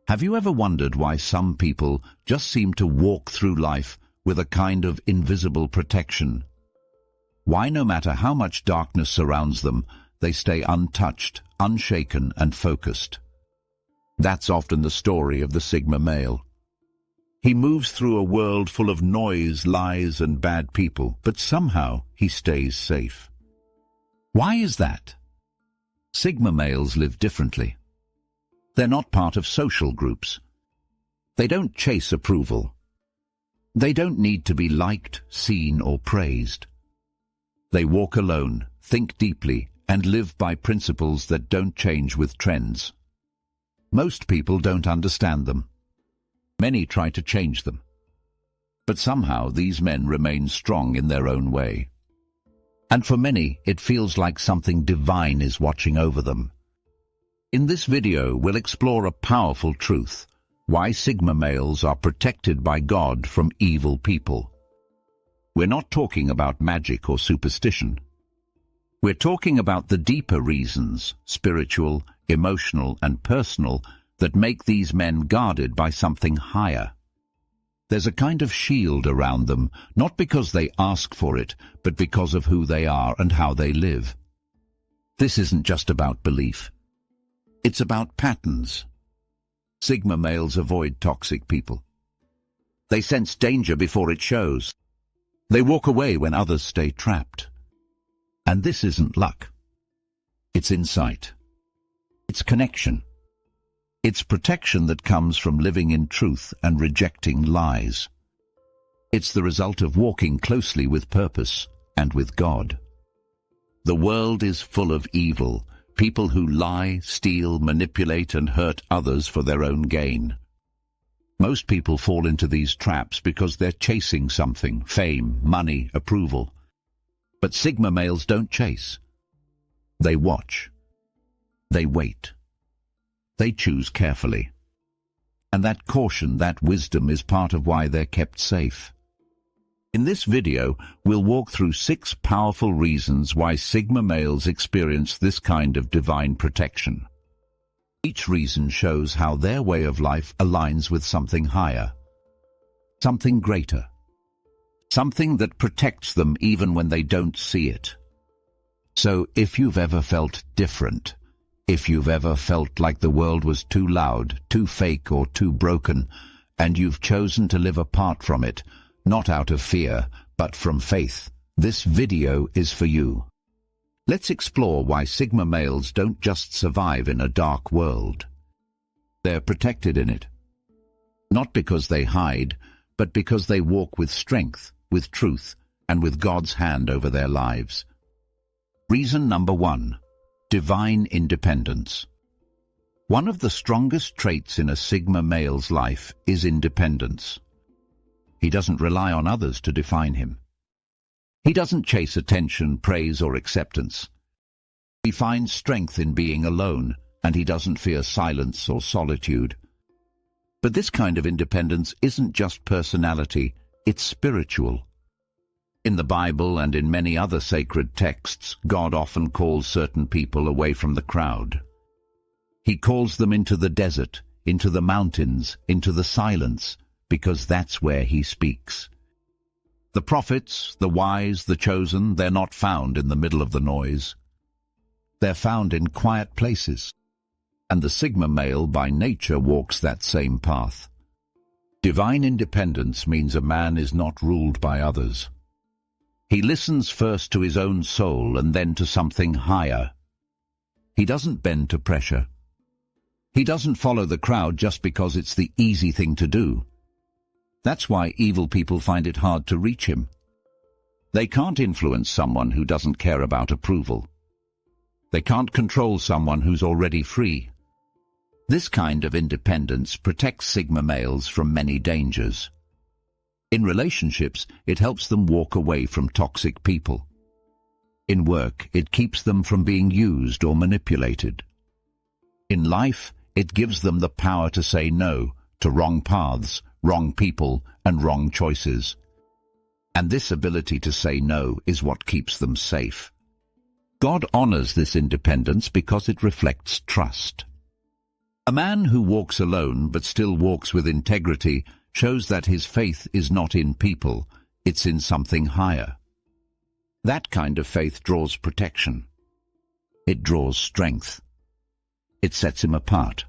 Have you ever wondered why some people just seem to walk through life with a kind of invisible protection? Why, no matter how much darkness surrounds them, they stay untouched, unshaken, and focused? That's often the story of the Sigma male. He moves through a world full of noise, lies, and bad people, but somehow he stays safe. Why is that? Sigma males live differently. They're not part of social groups. They don't chase approval. They don't need to be liked, seen, or praised. They walk alone, think deeply, and live by principles that don't change with trends. Most people don't understand them. Many try to change them. But somehow these men remain strong in their own way. And for many, it feels like something divine is watching over them. In this video, we'll explore a powerful truth: why Sigma males are protected by God from evil people. We're not talking about magic or superstition. We're talking about the deeper reasons, spiritual, emotional, and personal, that make these men guarded by something higher. There's a kind of shield around them, not because they ask for it, but because of who they are and how they live. This isn't just about belief. It's about patterns. Sigma males avoid toxic people. They sense danger before it shows. They walk away when others stay trapped. And this isn't luck. It's insight. It's connection. It's protection that comes from living in truth and rejecting lies. It's the result of walking closely with purpose and with God. The world is full of evil, people who lie, steal, manipulate, and hurt others for their own gain. Most people fall into these traps because they're chasing something: fame, money, approval. But Sigma males don't chase. They watch. They wait. They choose carefully. And that caution, that wisdom, is part of why they're kept safe. In this video, we'll walk through 6 powerful reasons why Sigma males experience this kind of divine protection. Each reason shows how their way of life aligns with something higher, something greater, something that protects them even when they don't see it. So, if you've ever felt different, if you've ever felt like the world was too loud, too fake, or too broken, and you've chosen to live apart from it, not out of fear, but from faith, this video is for you. Let's explore why Sigma males don't just survive in a dark world. They're protected in it. Not because they hide, but because they walk with strength, with truth, and with God's hand over their lives. Reason number 1. Divine independence. One of the strongest traits in a Sigma male's life is independence. He doesn't rely on others to define him. He doesn't chase attention, praise, or acceptance. He finds strength in being alone, and he doesn't fear silence or solitude. But this kind of independence isn't just personality, it's spiritual. In the Bible and in many other sacred texts, God often calls certain people away from the crowd. He calls them into the desert, into the mountains, into the silence, because that's where he speaks. The prophets, the wise, the chosen, they're not found in the middle of the noise. They're found in quiet places. And the Sigma male by nature walks that same path. Divine independence means a man is not ruled by others. He listens first to his own soul and then to something higher. He doesn't bend to pressure. He doesn't follow the crowd just because it's the easy thing to do. That's why evil people find it hard to reach him. They can't influence someone who doesn't care about approval. They can't control someone who's already free. This kind of independence protects Sigma males from many dangers. In relationships, it helps them walk away from toxic people. In work, it keeps them from being used or manipulated. In life, it gives them the power to say no to wrong paths, wrong people, and wrong choices. And this ability to say no is what keeps them safe. God honors this independence because it reflects trust. A man who walks alone but still walks with integrity shows that his faith is not in people, it's in something higher. That kind of faith draws protection. It draws strength. It sets him apart.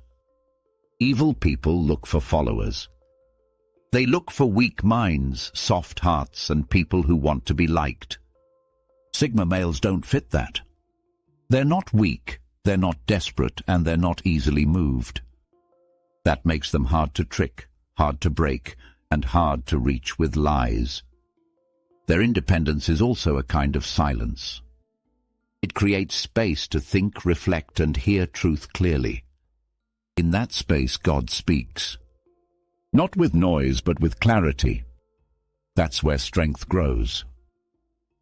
Evil people look for followers. They look for weak minds, soft hearts, and people who want to be liked. Sigma males don't fit that. They're not weak, they're not desperate, and they're not easily moved. That makes them hard to trick, hard to break, and hard to reach with lies. Their independence is also a kind of silence. It creates space to think, reflect, and hear truth clearly. In that space, God speaks. Not with noise, but with clarity. That's where strength grows.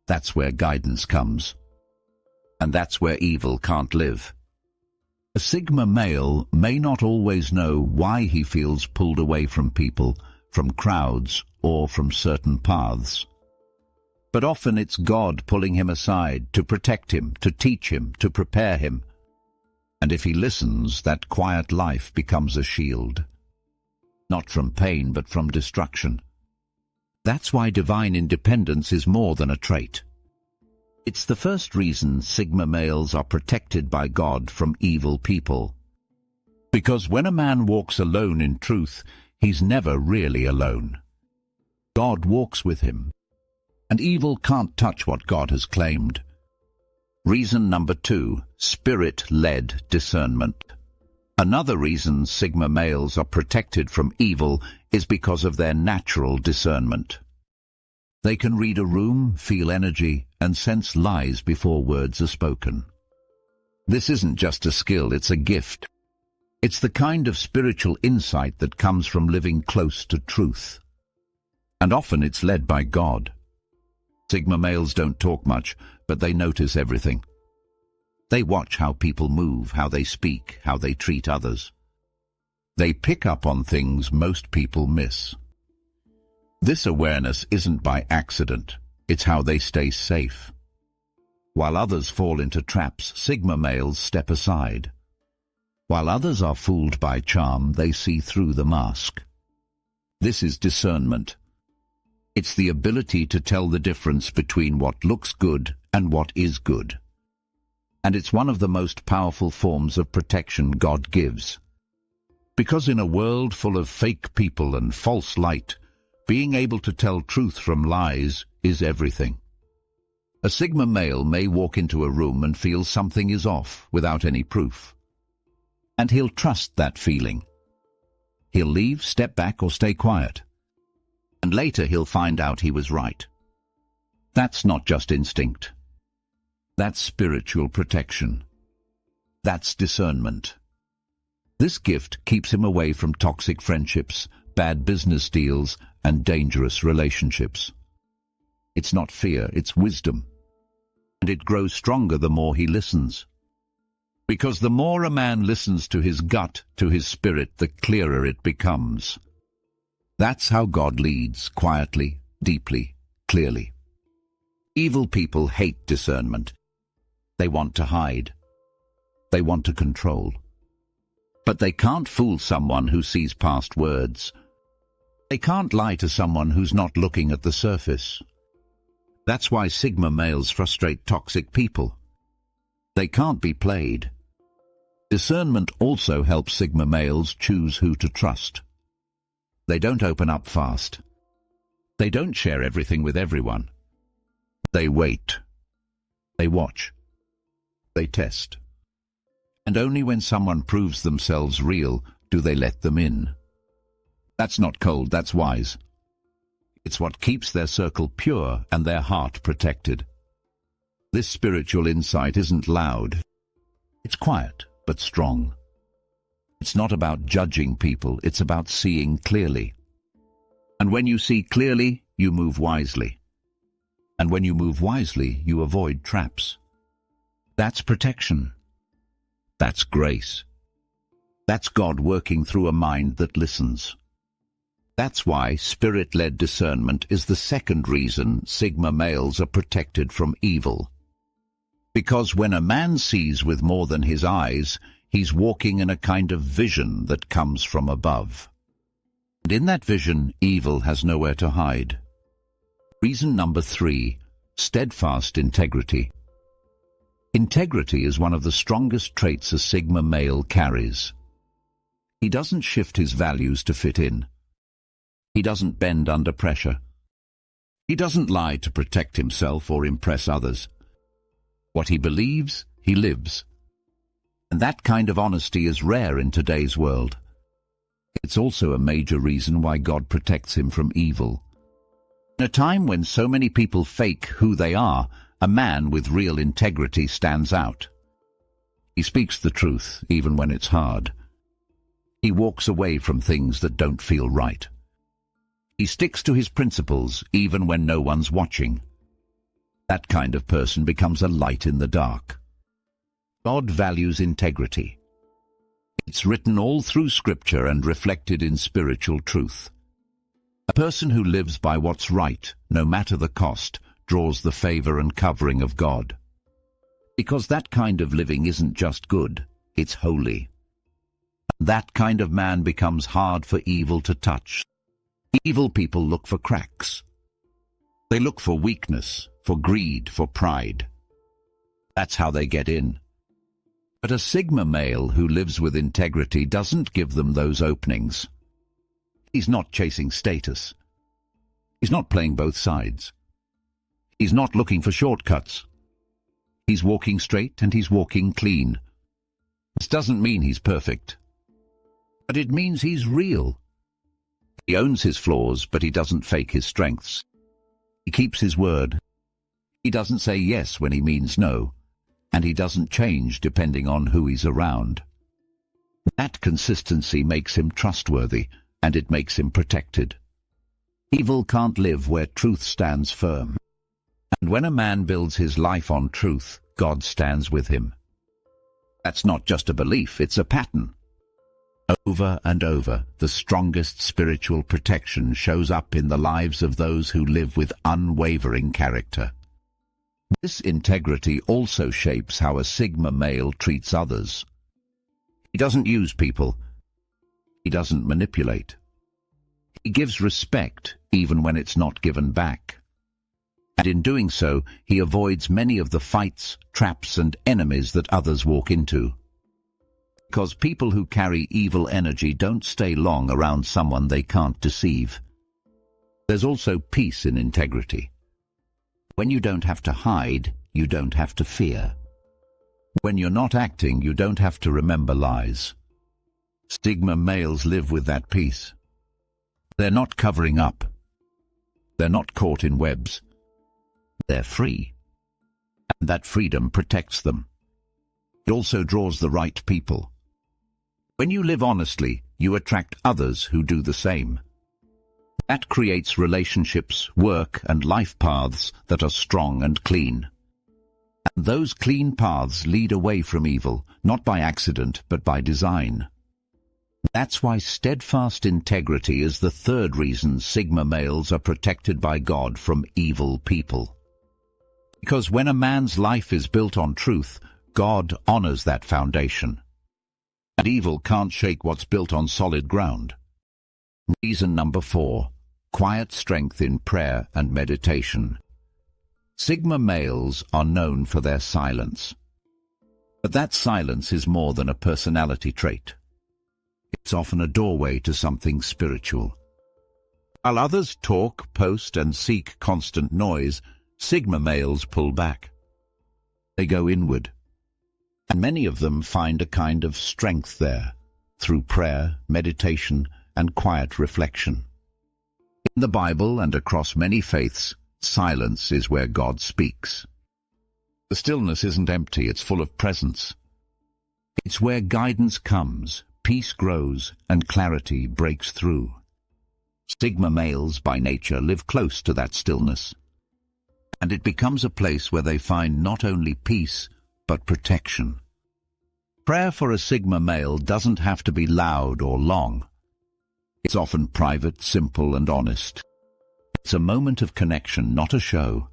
That's where guidance comes. And that's where evil can't live. A Sigma male may not always know why he feels pulled away from people, from crowds, or from certain paths. But often it's God pulling him aside to protect him, to teach him, to prepare him. And if he listens, that quiet life becomes a shield. Not from pain, but from destruction. That's why divine independence is more than a trait. It's the first reason Sigma males are protected by God from evil people. Because when a man walks alone in truth, he's never really alone. God walks with him. And evil can't touch what God has claimed. Reason number 2, spirit-led discernment. Another reason Sigma males are protected from evil is because of their natural discernment. They can read a room, feel energy, and sense lies before words are spoken. This isn't just a skill, it's a gift. It's the kind of spiritual insight that comes from living close to truth. And often it's led by God. Sigma males don't talk much, but they notice everything. They watch how people move, how they speak, how they treat others. They pick up on things most people miss. This awareness isn't by accident, it's how they stay safe. While others fall into traps, Sigma males step aside. While others are fooled by charm, they see through the mask. This is discernment. It's the ability to tell the difference between what looks good and what is good. And it's one of the most powerful forms of protection God gives. Because in a world full of fake people and false light, being able to tell truth from lies is everything. A Sigma male may walk into a room and feel something is off without any proof. And he'll trust that feeling. He'll leave, step back, or stay quiet. And later he'll find out he was right. That's not just instinct. That's spiritual protection. That's discernment. This gift keeps him away from toxic friendships, bad business deals, and dangerous relationships. It's not fear, it's wisdom. And it grows stronger the more he listens. Because the more a man listens to his gut, to his spirit, the clearer it becomes. That's how God leads, quietly, deeply, clearly. Evil people hate discernment. They want to hide. They want to control. But they can't fool someone who sees past words. They can't lie to someone who's not looking at the surface. That's why Sigma males frustrate toxic people. They can't be played. Discernment also helps Sigma males choose who to trust. They don't open up fast. They don't share everything with everyone. They wait. They watch. They test. And only when someone proves themselves real do they let them in. That's not cold, that's wise. It's what keeps their circle pure and their heart protected. This spiritual insight isn't loud. It's quiet, but strong. It's not about judging people, it's about seeing clearly. And when you see clearly, you move wisely. And when you move wisely, you avoid traps. That's protection. That's grace. That's God working through a mind that listens. That's why spirit-led discernment is the second reason Sigma males are protected from evil. Because when a man sees with more than his eyes, he's walking in a kind of vision that comes from above. And in that vision, evil has nowhere to hide. Reason number 3, steadfast integrity. Integrity is one of the strongest traits a Sigma male carries. He doesn't shift his values to fit in. He doesn't bend under pressure. He doesn't lie to protect himself or impress others. What he believes, he lives. And that kind of honesty is rare in today's world. It's also a major reason why God protects him from evil. In a time when so many people fake who they are, a man with real integrity stands out. He speaks the truth, even when it's hard. He walks away from things that don't feel right. He sticks to his principles, even when no one's watching. That kind of person becomes a light in the dark. God values integrity. It's written all through Scripture and reflected in spiritual truth. A person who lives by what's right, no matter the cost, draws the favor and covering of God. Because that kind of living isn't just good, it's holy. That kind of man becomes hard for evil to touch. Evil people look for cracks. They look for weakness, for greed, for pride. That's how they get in. But a Sigma male who lives with integrity doesn't give them those openings. He's not chasing status. He's not playing both sides. He's not looking for shortcuts. He's walking straight and he's walking clean. This doesn't mean he's perfect, but it means he's real. He owns his flaws, but he doesn't fake his strengths. He keeps his word. He doesn't say yes when he means no, and he doesn't change depending on who he's around. That consistency makes him trustworthy, and it makes him protected. Evil can't live where truth stands firm. And when a man builds his life on truth, God stands with him. That's not just a belief, it's a pattern. Over and over, the strongest spiritual protection shows up in the lives of those who live with unwavering character. This integrity also shapes how a Sigma male treats others. He doesn't use people. He doesn't manipulate. He gives respect even when it's not given back. And in doing so, he avoids many of the fights, traps, and enemies that others walk into. Because people who carry evil energy don't stay long around someone they can't deceive. There's also peace in integrity. When you don't have to hide, you don't have to fear. When you're not acting, you don't have to remember lies. Sigma males live with that peace. They're not covering up. They're not caught in webs. They're free. And that freedom protects them. It also draws the right people. When you live honestly, you attract others who do the same. That creates relationships, work, and life paths that are strong and clean. And those clean paths lead away from evil, not by accident, but by design. That's why steadfast integrity is the third reason Sigma males are protected by God from evil people. Because when a man's life is built on truth, God honors that foundation. And evil can't shake what's built on solid ground. Reason number 4, quiet strength in prayer and meditation. Sigma males are known for their silence. But that silence is more than a personality trait. It's often a doorway to something spiritual. While others talk, post, and seek constant noise, Sigma males pull back. They go inward. And many of them find a kind of strength there, through prayer, meditation, and quiet reflection. In the Bible and across many faiths, silence is where God speaks. The stillness isn't empty, it's full of presence. It's where guidance comes, peace grows, and clarity breaks through. Sigma males, by nature, live close to that stillness. And it becomes a place where they find not only peace, but protection. Prayer for a Sigma male doesn't have to be loud or long. It's often private, simple, and honest. It's a moment of connection, not a show.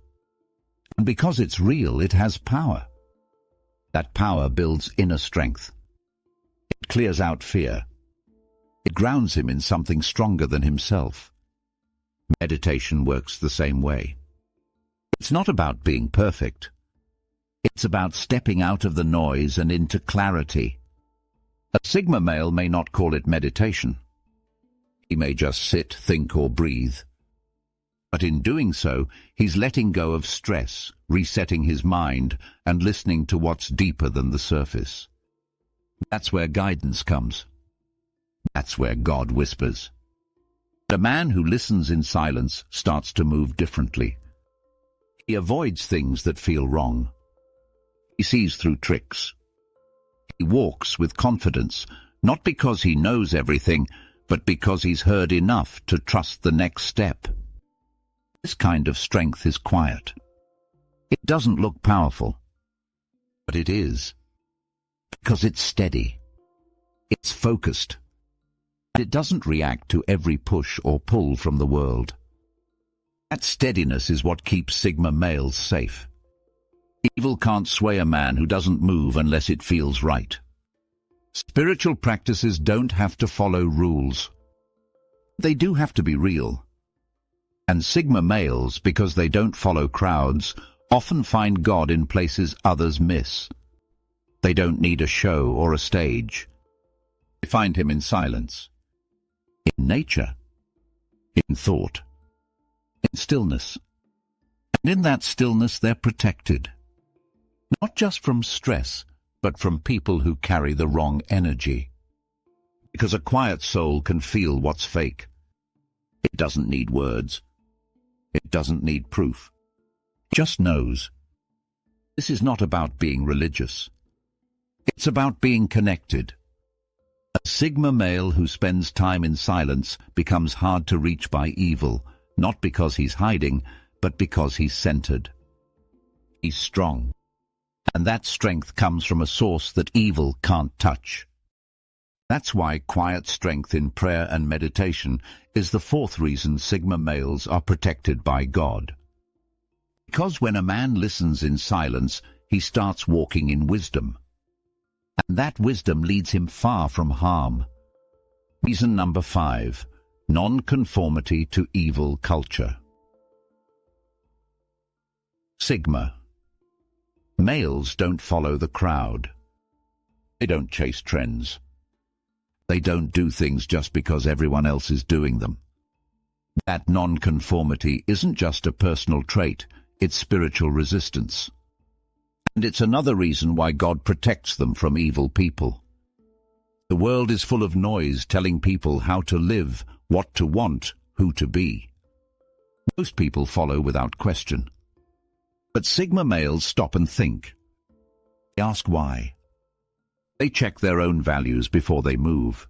And because it's real, it has power. That power builds inner strength. It clears out fear. It grounds him in something stronger than himself. Meditation works the same way. It's not about being perfect. It's about stepping out of the noise and into clarity. A Sigma male may not call it meditation. He may just sit, think, or breathe. But in doing so, he's letting go of stress, resetting his mind, and listening to what's deeper than the surface. That's where guidance comes. That's where God whispers. A man who listens in silence starts to move differently. He avoids things that feel wrong. He sees through tricks. He walks with confidence, not because he knows everything, but because he's heard enough to trust the next step. This kind of strength is quiet. It doesn't look powerful, but it is. Because it's steady. It's focused. It doesn't react to every push or pull from the world. That steadiness is what keeps Sigma males safe. Evil can't sway a man who doesn't move unless it feels right. Spiritual practices don't have to follow rules. They do have to be real. And Sigma males, because they don't follow crowds, often find God in places others miss. They don't need a show or a stage. They find him in silence, in nature, in thought, in stillness. And in that stillness they're protected. Not just from stress, but from people who carry the wrong energy. Because a quiet soul can feel what's fake. It doesn't need words. It doesn't need proof. It just knows. This is not about being religious. It's about being connected. A Sigma male who spends time in silence becomes hard to reach by evil, not because he's hiding, but because he's centered. He's strong. And that strength comes from a source that evil can't touch. That's why quiet strength in prayer and meditation is the fourth reason Sigma males are protected by God. Because when a man listens in silence, he starts walking in wisdom. And that wisdom leads him far from harm. Reason number 5, non-conformity to evil culture. Sigma. Males don't follow the crowd. They don't chase trends. They don't do things just because everyone else is doing them. That non-conformity isn't just a personal trait, it's spiritual resistance. And it's another reason why God protects them from evil people. The world is full of noise telling people how to live, what to want, who to be. Most people follow without question. But Sigma males stop and think. They ask why. They check their own values before they move.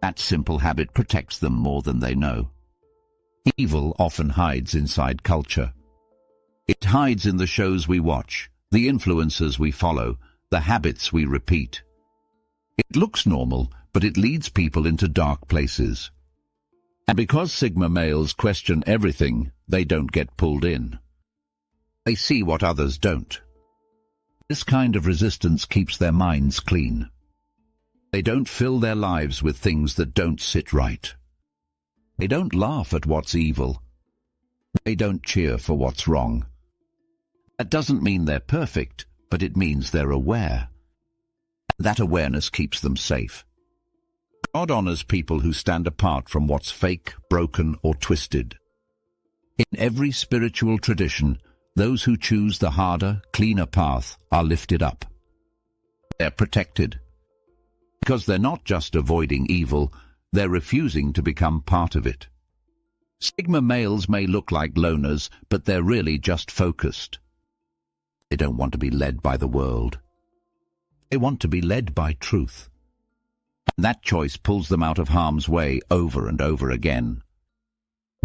That simple habit protects them more than they know. Evil often hides inside culture. It hides in the shows we watch, the influences we follow, the habits we repeat. It looks normal, but it leads people into dark places. And because Sigma males question everything, they don't get pulled in. They see what others don't. This kind of resistance keeps their minds clean. They don't fill their lives with things that don't sit right. They don't laugh at what's evil. They don't cheer for what's wrong. That doesn't mean they're perfect, but it means they're aware. That awareness keeps them safe. God honors people who stand apart from what's fake, broken, or twisted. In every spiritual tradition, those who choose the harder, cleaner path are lifted up. They're protected. Because they're not just avoiding evil, they're refusing to become part of it. Sigma males may look like loners, but they're really just focused. They don't want to be led by the world. They want to be led by truth. And that choice pulls them out of harm's way over and over again.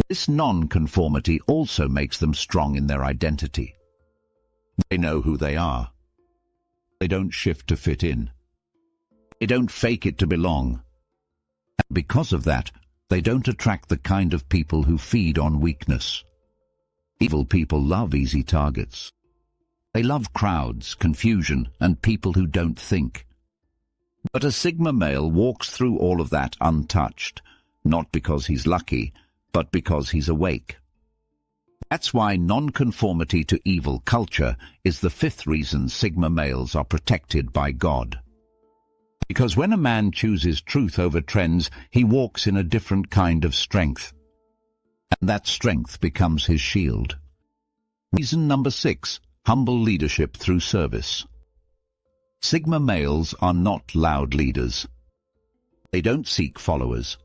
This non-conformity also makes them strong in their identity. They know who they are. They don't shift to fit in. They don't fake it to belong. And because of that, they don't attract the kind of people who feed on weakness. Evil people love easy targets. They love crowds, confusion, and people who don't think. But a Sigma male walks through all of that untouched, not because he's lucky, but because he's awake. That's why nonconformity to evil culture is the fifth reason Sigma males are protected by God. Because when a man chooses truth over trends, he walks in a different kind of strength. And that strength becomes his shield. Reason number 6, humble leadership through service. Sigma males are not loud leaders. They don't seek followers.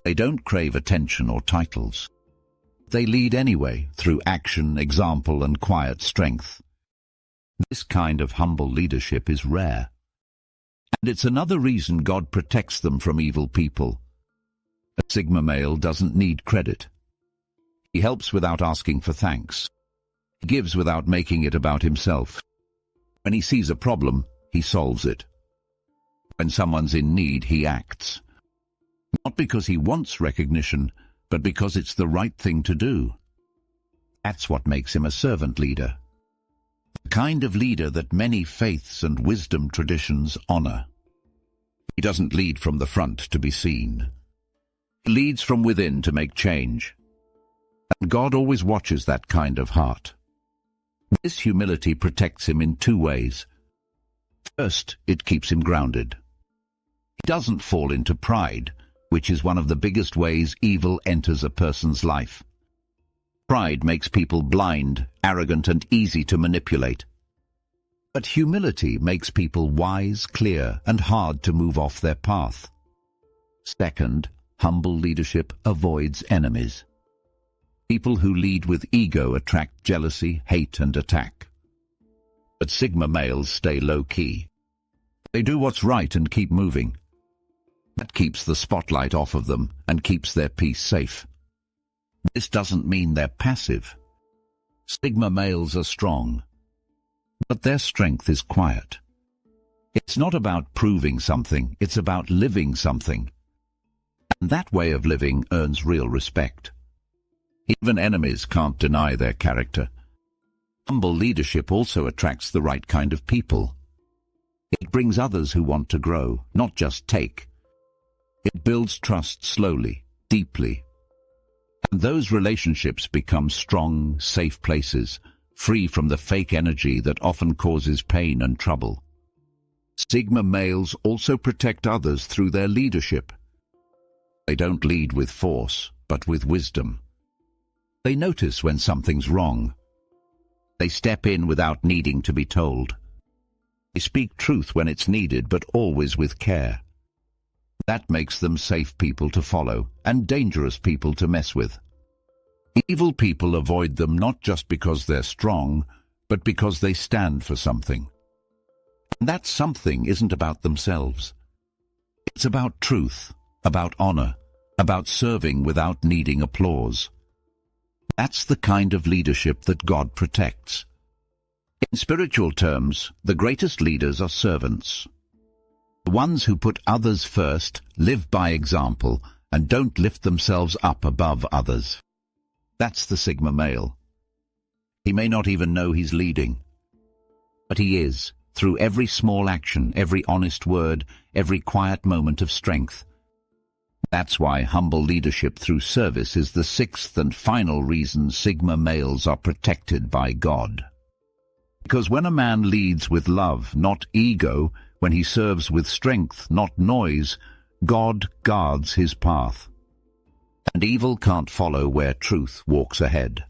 They don't crave attention or titles. They lead anyway, through action, example, and quiet strength. This kind of humble leadership is rare. And it's another reason God protects them from evil people. A Sigma male doesn't need credit. He helps without asking for thanks. He gives without making it about himself. When he sees a problem, he solves it. When someone's in need, he acts. Not because he wants recognition, but because it's the right thing to do. That's what makes him a servant leader. The kind of leader that many faiths and wisdom traditions honor. He doesn't lead from the front to be seen. He leads from within to make change. And God always watches that kind of heart. This humility protects him in 2 ways. First, it keeps him grounded. He doesn't fall into pride, which is one of the biggest ways evil enters a person's life. Pride makes people blind, arrogant, and easy to manipulate. But humility makes people wise, clear, and hard to move off their path. Second, humble leadership avoids enemies. People who lead with ego attract jealousy, hate, and attack. But Sigma males stay low-key. They do what's right and keep moving. That keeps the spotlight off of them and keeps their peace safe. This doesn't mean they're passive. Sigma males are strong, but their strength is quiet. It's not about proving something, it's about living something. And that way of living earns real respect. Even enemies can't deny their character. Humble leadership also attracts the right kind of people. It brings others who want to grow, not just take. It builds trust slowly, deeply. And those relationships become strong, safe places, free from the fake energy that often causes pain and trouble. Sigma males also protect others through their leadership. They don't lead with force, but with wisdom. They notice when something's wrong. They step in without needing to be told. They speak truth when it's needed, but always with care. That makes them safe people to follow and dangerous people to mess with. Evil people avoid them not just because they're strong, but because they stand for something. And that something isn't about themselves. It's about truth, about honor, about serving without needing applause. That's the kind of leadership that God protects. In spiritual terms, the greatest leaders are servants. The ones who put others first, live by example, and don't lift themselves up above others. That's the Sigma male. He may not even know he's leading, but he is, through every small action, every honest word, every quiet moment of strength. That's why humble leadership through service is the 6th and final reason Sigma males are protected by God. Because when a man leads with love, not ego, when he serves with strength, not noise, God guards his path. And evil can't follow where truth walks ahead.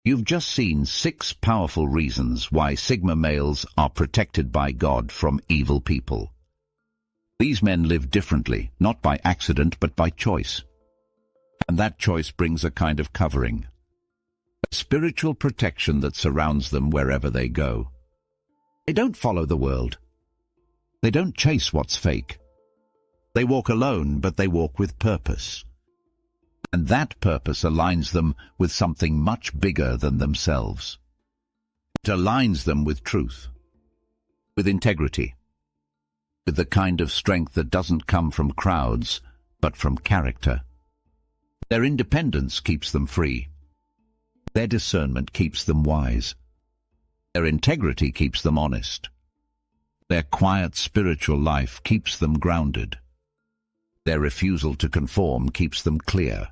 You've just seen 6 powerful reasons why Sigma males are protected by God from evil people. These men live differently, not by accident but by choice. And that choice brings a kind of covering, a spiritual protection that surrounds them wherever they go. They don't follow the world. They don't chase what's fake. They walk alone, but they walk with purpose. And that purpose aligns them with something much bigger than themselves. It aligns them with truth, with integrity, with the kind of strength that doesn't come from crowds, but from character. Their independence keeps them free. Their discernment keeps them wise. Their integrity keeps them honest. Their quiet spiritual life keeps them grounded. Their refusal to conform keeps them clear.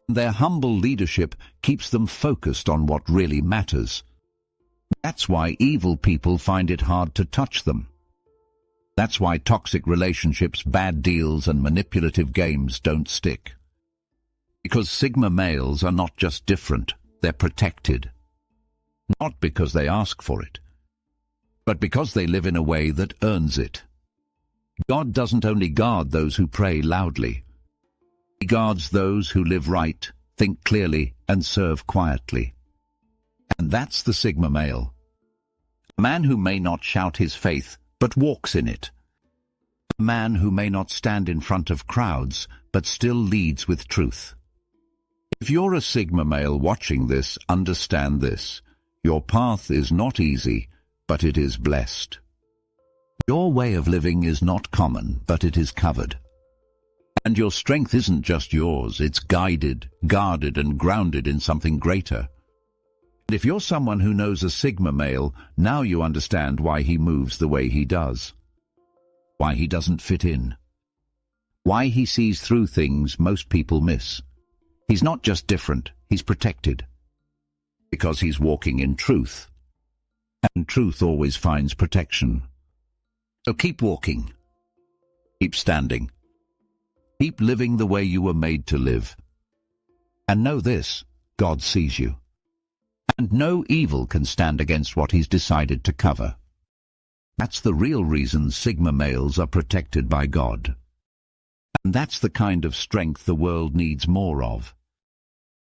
Their humble leadership keeps them focused on what really matters. That's why evil people find it hard to touch them. That's why toxic relationships, bad deals, and manipulative games don't stick. Because Sigma males are not just different, they're protected. Not because they ask for it, but because they live in a way that earns it. God doesn't only guard those who pray loudly. He guards those who live right, think clearly, and serve quietly. And that's the Sigma male. A man who may not shout his faith, but walks in it. A man who may not stand in front of crowds, but still leads with truth. If you're a Sigma male watching this, understand this. Your path is not easy, but it is blessed. Your way of living is not common, but it is covered. And your strength isn't just yours, it's guided, guarded, and grounded in something greater. And if you're someone who knows a Sigma male, now you understand why he moves the way he does. Why he doesn't fit in. Why he sees through things most people miss. He's not just different, he's protected. Because he's walking in truth. And truth always finds protection. So keep walking. Keep standing. Keep living the way you were made to live. And know this, God sees you. And no evil can stand against what he's decided to cover. That's the real reason Sigma males are protected by God. And that's the kind of strength the world needs more of.